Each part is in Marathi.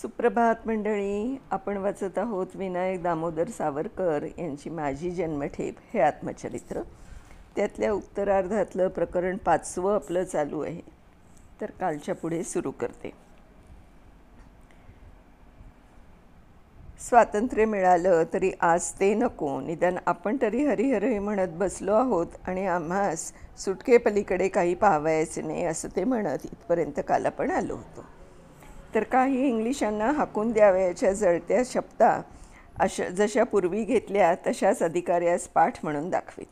सुप्रभात मंडळी. आपण वाचत आहोत विनायक दामोदर सावरकर यांची माझी जन्मठेप हे आत्मचरित्र. त्यातल्या उत्तरार्धातलं प्रकरण 5वं आपलं चालू आहे. तर कालच्या पुढे सुरू करते. स्वातंत्र्य मिळालं तरी आज ते नको, निदान आपण तरी हरिहरी म्हणत बसलो आहोत आणि आम्हास सुटकेपलीकडे काही पाहावयाचे नाही असं ते म्हणत इथपर्यंत काल आपण आलो होतो. तर काही इंग्लिशांना हाकून द्यावयाच्या जळत्या शब्दा जशा पूर्वी घेतल्या तशाच अधिकाऱ्यास पाठ म्हणून दाखवीत.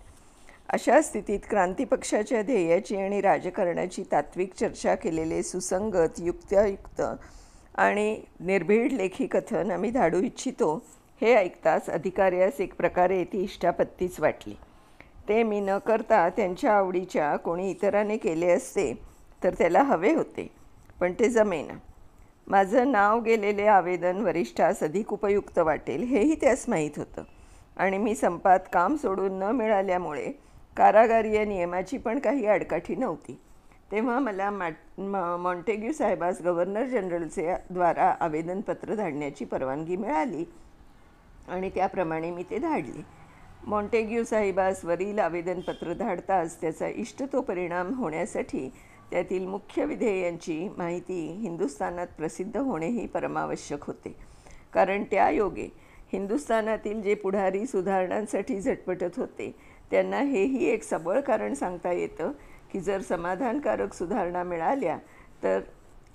अशा स्थितीत क्रांतिपक्षाच्या ध्येयाची आणि राजकारणाची तात्विक चर्चा केलेले सुसंगत, युक्तायुक्त आणि निर्भीड लेखी कथन आम्ही धाडू इच्छितो हे ऐकताच अधिकाऱ्यास एक प्रकारे ती इष्टापत्तीच वाटली. ते मी न करता त्यांच्या आवडीच्या कोणी इतराने केले असते तर त्याला हवे होते, पण ते जमेना. माझं नाव गेलेले आवेदन वरिष्ठास अधिक उपयुक्त वाटेल हेही त्यास माहीत होतं आणि मी संपात काम सोडून न मिळाल्यामुळे कारागारीय नियमाची पण काही आडकाठी नव्हती. तेव्हा मला मॉन्टेग्यू साहेबास गव्हर्नर जनरलचे द्वारा आवेदनपत्र धाडण्याची परवानगी मिळाली आणि त्याप्रमाणे मी ते धाडले. मॉन्टेग्यू साहेबास वरील आवेदनपत्र धाडताच त्याचा इष्ट तो परिणाम होण्यासाठी त्यातील मुख्य विधेयांची माहिती हिंदुस्थानात प्रसिद्ध होणेही परमावश्यक होते. कारण त्या योगे हिंदुस्थानातील जे पुढारी सुधारणांसाठी झटपटत होते त्यांना हेही एक सबळ कारण सांगता येतं की जर समाधानकारक सुधारणा मिळाल्या तर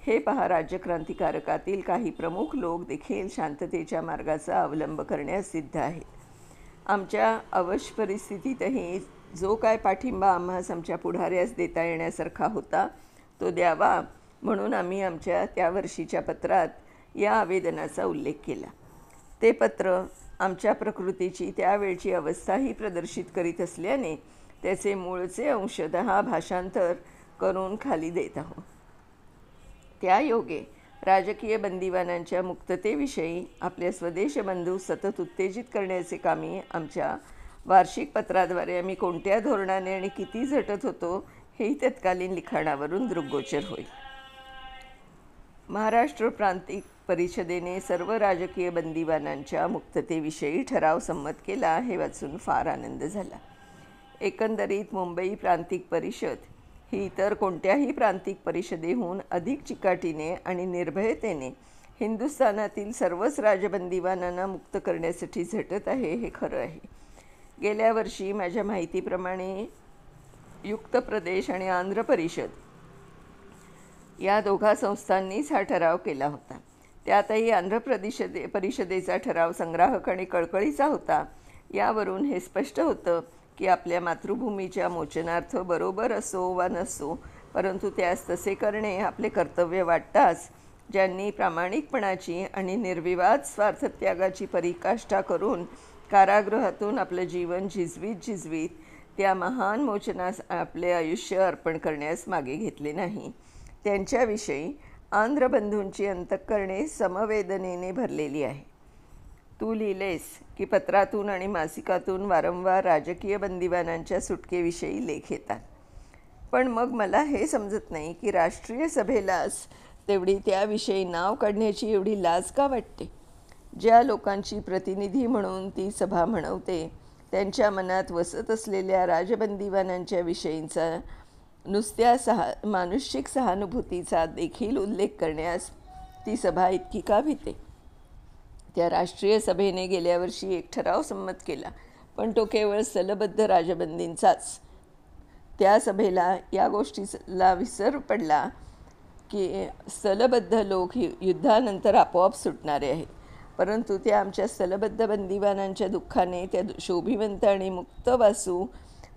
हे पहा, राज्यक्रांतिकारकातील काही प्रमुख लोक देखील शांततेच्या मार्गाचा अवलंब करण्यास सिद्ध आहेत. आमच्या अवश्य परिस्थितीतही जो काय पाठिंबा आम्हास आमच्या पुढाऱ्यास देता येण्यासारखा होता तो द्यावा म्हणून आम्ही आमच्या त्या वर्षीच्या पत्रात या आवेदनाचा उल्लेख केला. ते पत्र आमच्या प्रकृतीची त्यावेळची अवस्थाही प्रदर्शित करीत असल्याने त्याचे मूळचे अंशतः भाषांतर करून खाली देत आहोत. त्या योगे राजकीय बंदिवानांच्या मुक्ततेविषयी आपल्या स्वदेश बंधू सतत उत्तेजित करण्याचे कामी आमच्या वार्षिक पत्राद्वारे आम्ही कोणत्या धोरणाने आणि किती झटत होतो हेही तत्कालीन लिखाणावरून दृग्गोचर होईल. महाराष्ट्र प्रांतिक परिषदेने सर्व राजकीय बंदिवानांच्या मुक्ततेविषयी ठराव संमत केला हे वाचून फार आनंद झाला. एकंदरीत मुंबई प्रांतिक परिषद ही इतर कोणत्याही प्रांतिक परिषदेहून अधिक चिकाटीने आणि निर्भयतेने हिंदुस्थानातील सर्वच राजबंदिवानांना मुक्त करण्यासाठी झटत आहे हे खरं आहे. गेल्या वर्षी माझ्या माहितीप्रमाणे युक्त प्रदेश आणि आंध्र परिषद या दोघा संस्थांनीच हा ठराव केला होता. त्यातही आंध्र परिषदेचा ठराव संग्राहक आणि कळकळीचा होता. यावरून हे स्पष्ट होतं की आपल्या मातृभूमीच्या मोचनार्थ बरोबर असो वा नसो, परंतु त्यास तसे करणे आपले कर्तव्य वाटताच ज्यांनी प्रामाणिकपणाची आणि निर्विवाद स्वार्थत्यागाची पराकाष्ठा करून कारागृहातून आपलं जीवन झिजवीत त्या महान मोचनास आपले आयुष्य अर्पण करण्यास मागे घेतले नाही, त्यांच्याविषयी आंध्र बंधूंची अंतःकरणे समवेदनेने भरलेली आहे. तू लिहिलेस की पत्रातून आणि मासिकातून वारंवार राजकीय बंदिवानांच्या सुटकेविषयी लेख येतात, पण मग मला हे समजत नाही की राष्ट्रीय सभेलाच तेवढी त्याविषयी नाव काढण्याची एवढी लाज का वाटते. ज्या लोकांची प्रतिनिधी म्हणून ती सभा म्हणवते त्यांच्या मनात वसत असलेल्या राजबंदिवानांच्या विषयींचा नुसत्या मानुषिक सहानुभूतीचा देखील उल्लेख करण्यास ती सभा इतकी का भीते. त्या राष्ट्रीय सभेने गेल्या वर्षी एक ठराव संमत केला, पण तो केवळ स्थलबद्ध राजबंदींचाच. त्या सभेला या गोष्टीला विसर पडला की स्थलबद्ध लोक युद्धानंतर आपोआप सुटणारे आहेत, परंतु त्या आमच्या स्थलबद्ध बंदिवानांच्या दुःखाने त्या शोभिवंत आणि मुक्तवासू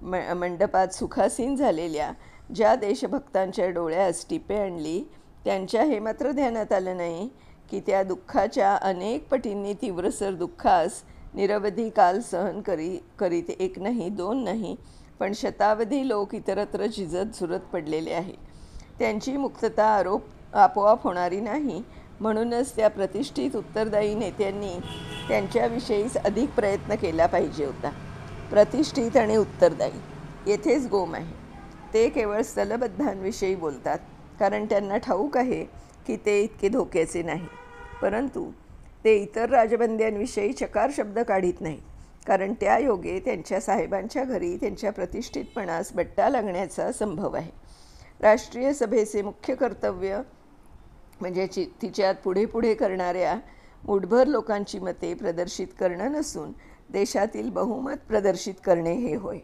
मंडपात सुखासीन झालेल्या ज्या देशभक्तांच्या डोळ्यास टिपे आणली त्यांच्या हे मात्र ध्यानात आलं नाही की त्या दुःखाच्या अनेक पटींनी तीव्रसर दुःखास निरवधी काल सहन करीत एक नाही दोन नाही पण शतावधी लोक इतरत्र झिजत झुरत पडलेले आहेत. त्यांची मुक्तता आपोआप होणारी नाही, म्हणूनच त्या प्रतिष्ठित उत्तरदायी नेत्यांनी त्यांच्याविषयीच अधिक प्रयत्न केला पाहिजे होता. प्रतिष्ठित आणि उत्तरदायी येथेच गोम आहे. ते केवळ स्थलबद्धांविषयी बोलतात कारण त्यांना ठाऊक आहे की ते इतके धोक्याचे नाही. परंतु ते इतर राजबंद्यांविषयी चकार शब्द काढीत नाहीत, कारण त्या योगे त्यांच्या साहेबांच्या घरी त्यांच्या प्रतिष्ठितपणास बट्टा लागण्याचा संभव आहे. राष्ट्रीय सभेचे मुख्य कर्तव्य म्हणजे तिच्यात पुढे पुढे करणाऱ्या मुठभर लोकांची मते प्रदर्शित करणं नसून देशातील बहुमत प्रदर्शित करणे हे होय.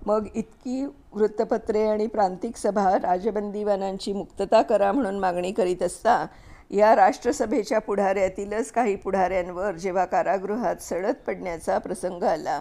मग इतकी वृत्तपत्रे आणि प्रांतिक सभा राजबंदीवानांची मुक्तता करा म्हणून मागणी करीत असता, या राष्ट्रसभेच्या पुढाऱ्यातीलच काही पुढाऱ्यांवर जेव्हा कारागृहात सडत पडण्याचा प्रसंग आला,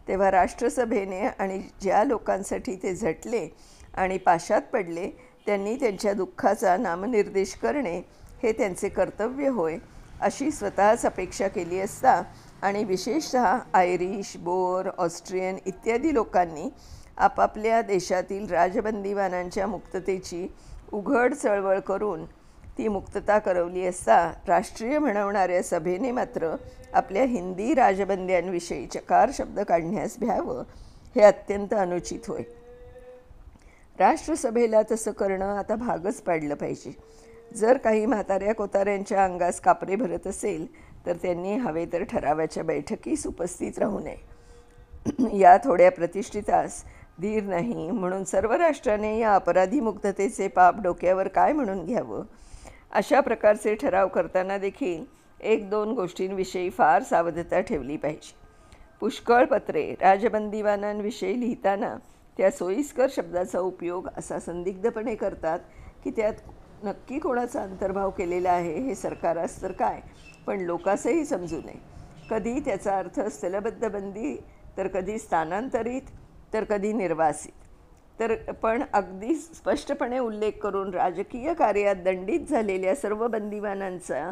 तेव्हा राष्ट्रसभेने आणि ज्या लोकांसाठी ते झटले आणि पाशात पडले त्यांनी त्यांच्या दुःखाचा नामनिर्देश करणे हे त्यांचे कर्तव्य होय, अशी स्वतःच अपेक्षा केली असता आणि विशेषतः आयरिश, बोअर, ऑस्ट्रियन इत्यादी लोकांनी आपापल्या देशातील राजबंदीवानांच्या मुक्ततेची उघड चळवळ करून ती मुक्तता करवली असता, राष्ट्रीय म्हणवणाऱ्या सभेने मात्र आपल्या हिंदी राजबंद्यांविषयी चकार शब्द काढण्यास भ्यावं हे अत्यंत अनुचित होय. राष्ट्रसभेला तसं करणं आता भागच पाडलं पाहिजे. जर काही म्हाताऱ्या कोताऱ्यांच्या अंगास कापरे भरत असेल तर त्यांनी हवे तर ठरावाच्या बैठकीस उपस्थित राहू नये. या थोड्या प्रतिष्ठितास धीर नाही म्हणून सर्व राष्ट्राने या अपराधी मुक्ततेचे पाप डोक्यावर काय म्हणून घ्यावं. अशा प्रकारचे ठराव करताना देखील 1-2 गोष्टींविषयी फार सावधता ठेवली पाहिजे. पुष्कळ पत्रे राजबंदीवानांविषयी लिहिताना त्या सोयीस्कर शब्दाचा उपयोग असा संदिग्धपणे करतात की त्यात नक्की कोणाचा अंतर्भाव केलेला आहे हे सरकारास तर काय, पण लोकांसही समजू नये. कधी त्याचा अर्थ स्थलबद्ध बंदी, तर कधी स्थानांतरित, तर कधी निर्वासित, तर पण अगदी स्पष्टपणे उल्लेख करून राजकीय कार्यात दंडित झालेल्या सर्व बंदिवानांचा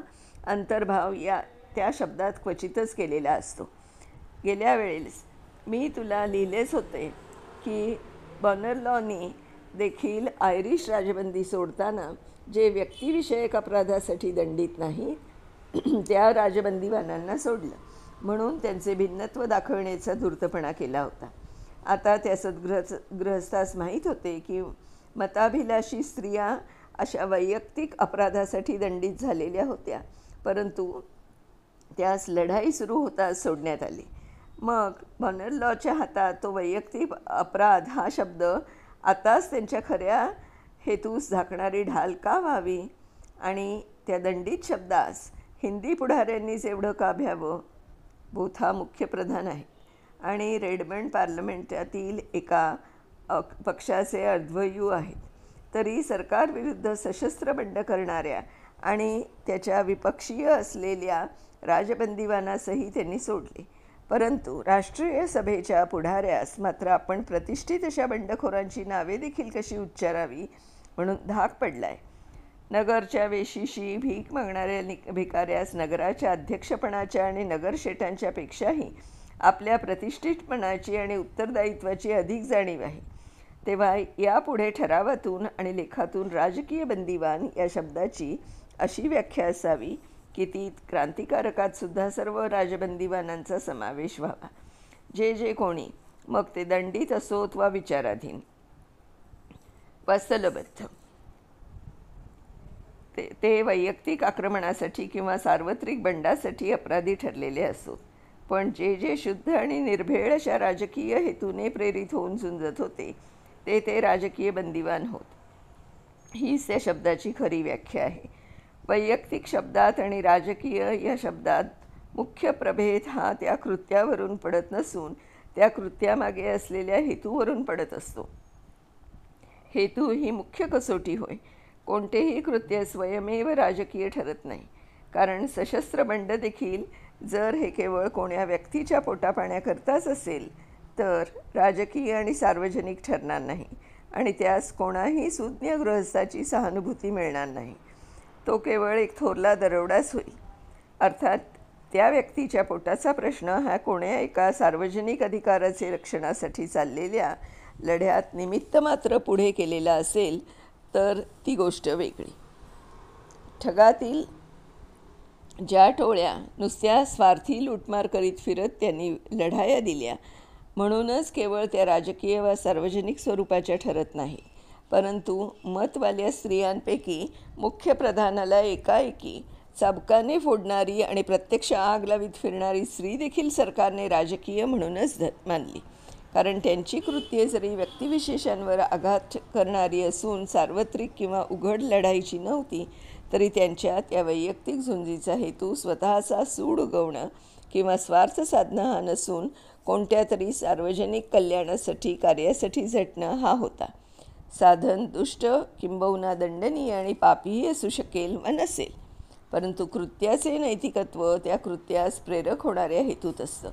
अंतर्भाव त्या शब्दात क्वचितच केलेला असतो. गेल्या वेळेस मी तुला लिहिलेच होते की बॉनरलॉनी देखील आयरिश राजबंदी सोडताना जे व्यक्तिविषयक अपराधासाठी दंडित नाही त्या राजबंदीवानांना सोडलं, म्हणून त्यांचे भिन्नत्व दाखवण्याचा धूर्तपणा केला होता. आता त्या सद्गृहस्थास माहीत होते की मताभिलाषी स्त्रिया अशा वैयक्तिक अपराधासाठी दंडित झालेल्या होत्या, परंतु त्यास लढाई सुरू होताच सोडण्यात आली. मग बॉनरलॉच्या हातात तो वैयक्तिक अपराध हा शब्द आताच त्यांच्या खऱ्या हेतूस झाकणारी ढाल का व्हावी आणि त्या दंडित शब्दास हिंदी पुढाऱ्यांनीच एवढं का भ्यावं. बोथ हा मुख्य प्रधान आहे आणि रेडमंड पार्लमेंटातील एका पक्षाचे अर्ध्वयू आहेत, तरी सरकारविरुद्ध सशस्त्र बंड करणाऱ्या आणि त्याच्या विपक्षीय असलेल्या राजबंदीवानासही त्यांनी सोडले. परंतु राष्ट्रीय सभेच्या पुढाऱ्यास मात्र आपण प्रतिष्ठित अशा बंडखोरांची नावे देखील कशी उच्चारावी म्हणून धाक पडलाय. नगरच्या वेशीशी भीक मागणाऱ्या भिकाऱ्यास नगराच्या अध्यक्षपणाच्या आणि नगरशेठांच्या पेक्षाही आपल्या प्रतिष्ठितपणाची आणि उत्तरदायित्वाची अधिक जाणीव आहे. तेव्हा यापुढे ठरावातून आणि लेखातून राजकीय बंदिवान या शब्दाची अशी व्याख्या असावी की ती क्रांतिकारकात सुद्धा सर्व राजबंदीवानांचा समावेश व्हावा. जे कोणी, मग ते दंडित असोत वा विचाराधीन वा स्थलबद्ध, ते वैयक्तिक आक्रमणासाठी किंवा सार्वत्रिक बंडासाठी अपराधी ठरलेले असोत, पण जे शुद्ध आणि निर्भेळ अशा राजकीय हेतूने प्रेरित होऊन झुंजत होते ते राजकीय बंदिवान होत. हीच त्या शब्दाची खरी व्याख्या आहे. वैयक्तिक शब्दात आणि राजकीय या शब्दात मुख्य प्रभेद हा त्या कृत्यावरून पडत नसून त्या कृत्यामागे असलेल्या हेतूवरून पडत असतो. हेतू ही मुख्य कसोटी होय. कोणतेही कृत्य स्वयमेव राजकीय ठरत नाही, कारण सशस्त्र बंड देखील जर हे केवळ कोण्या व्यक्तीच्या पोटापाण्याकरताच असेल तर राजकीय आणि सार्वजनिक ठरणार नाही आणि त्यास कोणाही सुज्ञ गृहस्थाची सहानुभूती मिळणार नाही. तो केवळ एक थोरला दरोडाच होईल. अर्थात त्या व्यक्तीच्या पोटाचा प्रश्न हा कोण्या एका सार्वजनिक अधिकाराचे रक्षणासाठी चाललेल्या लढ्यात निमित्त मात्र पुढे केलेला असेल तर ती गोष्ट वेगळी. ठगातील ज्या टोळ्या नुसत्या स्वार्थी लूटमार करीत फिरत त्यांनी लढाया दिल्या म्हणूनच केवळ त्या राजकीय वा सार्वजनिक स्वरूपाच्या ठरत नाही, परंतु मतवाल्या स्त्रियांपैकी मुख्य प्रधानाला एकाएकी चाबकाने फोडणारी आणि प्रत्यक्ष आग लावीत फिरणारी स्त्री देखील सरकारने राजकीय म्हणूनच मानली, कारण त्यांची कृत्ये जरी व्यक्तिविशेषांवर आघात करणारी असून सार्वत्रिक किंवा उघड लढाईची नव्हती, तरी त्यांच्या त्या वैयक्तिक झुंजीचा हेतू स्वतःचा सूड उगवणं किंवा स्वार्थ साधणं हा नसून कोणत्या तरी सार्वजनिक कल्याणासाठी कार्यासाठी झटणं हा होता. साधन दुष्ट, किंबहुना दंडनीय आणि पापीही असू शकेल वा नसेल, परंतु कृत्याचे नैतिकत्व त्या कृत्यास प्रेरक होणाऱ्या हेतूत असतं.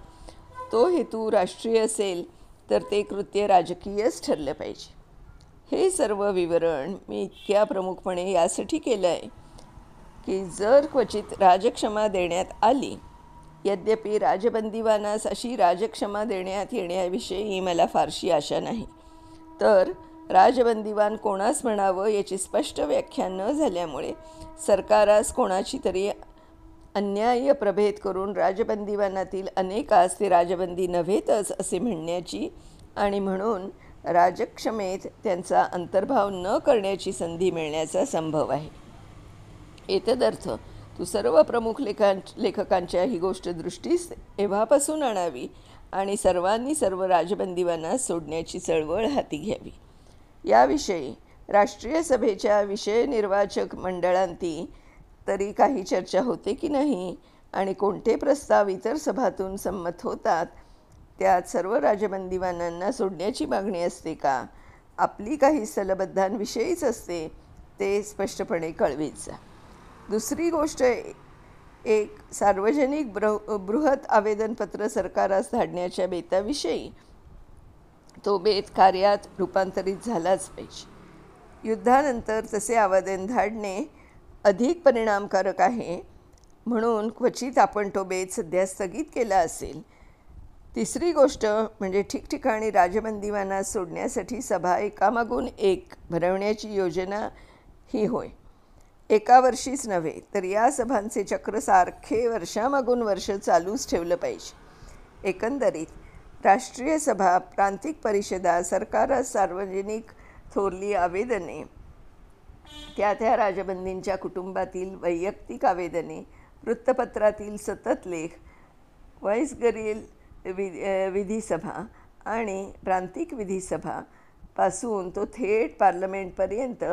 तो हेतू राष्ट्रीय असेल तर ते कृत्य राजकीयच ठरलं पाहिजे. हे सर्व विवरण मी इतक्या प्रमुखपणे यासाठी केलं आहे की जर क्वचित राजक्षमा देण्यात आली, यद्यपि राजबंदीवानास अशी राजक्षमा देण्यात येण्याविषयी मला फारशी आशा नाही, तर राजबंदीवान कोणास म्हणावं याची स्पष्ट व्याख्या न झाल्यामुळे सरकारास कोणाची तरी अन्याय्य प्रभेद करून राजबंदीवानातील अनेकास ते राजबंदी नव्हेतच असे म्हणण्याची आणि म्हणून राजक्षमेत त्यांचा अंतर्भाव न करण्याची संधी मिळण्याचा संभव आहे. एतदर्थ तू सर्व प्रमुख लेखकांच्या ही गोष्ट दृष्टीस एव्हापासून आणावी आणि सर्वांनी सर्व राजबंदीवांना सोडण्याची चळवळ हाती घ्यावी. याविषयी राष्ट्रीय सभेच्या विषय निर्वाचक मंडळांती तरी काही चर्चा होते की नाही आणि कोणते प्रस्ताव इतर सभातून संमत होतात, त्यात सर्व राजबंदीवानांना सोडण्याची मागणी असते का, आपली काही स्थलबद्धांविषयीच असते, ते स्पष्टपणे कळवीत जा. दुसरी गोष्ट, एक सार्वजनिक बृहत आवेदनपत्र सरकारास धाडण्याच्या बेताविषयी. तो बेत कार्यात रूपांतरित झालाच पाहिजे. युद्धानंतर तसे आवेदन धाडणे अधिक परिणामकारक आहे, म्हणून क्वचित आपण तो बेत सध्या स्थगित केला असेल. तिसरी गोष्ट म्हणजे ठिकठिकाणी राजबंदीवांना सोडण्यासाठी सभा एकामागून एक भरवण्याची योजना ही होय. एका वर्षीच नव्हे तर या सभांचे चक्र सारखे वर्षामागून वर्ष चालूच ठेवलं पाहिजे. एकंदरीत राष्ट्रीय सभा, प्रांतिक परिषदा, सरकारास सार्वजनिक थोरली आवेदने, त्या त्या राजबंदींच्या कुटुंबातील वैयक्तिक आवेदने, वृत्तपत्रातील सतत लेख, व्हाईसगरील विधिसभा आणि प्रांतिक विधिसभा पासून तो थेट पार्लमेंटपर्यंत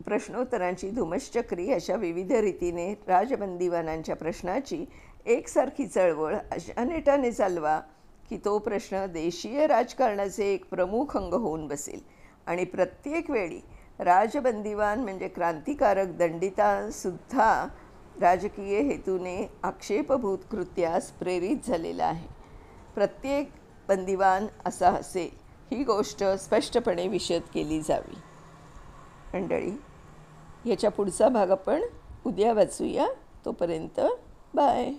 प्रश्नोत्तरांची धुमश्चक्री अशा विविध रीतीने राजबंदीवानांच्या प्रश्नाची एकसारखी चळवळ अशा नेटाने चालवा की तो प्रश्न देशीय राजकारणाचे एक प्रमुख अंग होऊन बसेल आणि प्रत्येक वेळी राजबंदीवान म्हणजे क्रांतिकारक दंडितासुद्धा राजकीय हेतूने आक्षेपभूत कृत्यास प्रेरित झालेला आहे. प्रत्येक बंदिवान असा असेल, ही गोष्ट स्पष्टपणे विशद केली जावी. मंडळी, याच्या पुढचा भाग आपण उद्या वाचूया. तोपर्यंत बाय.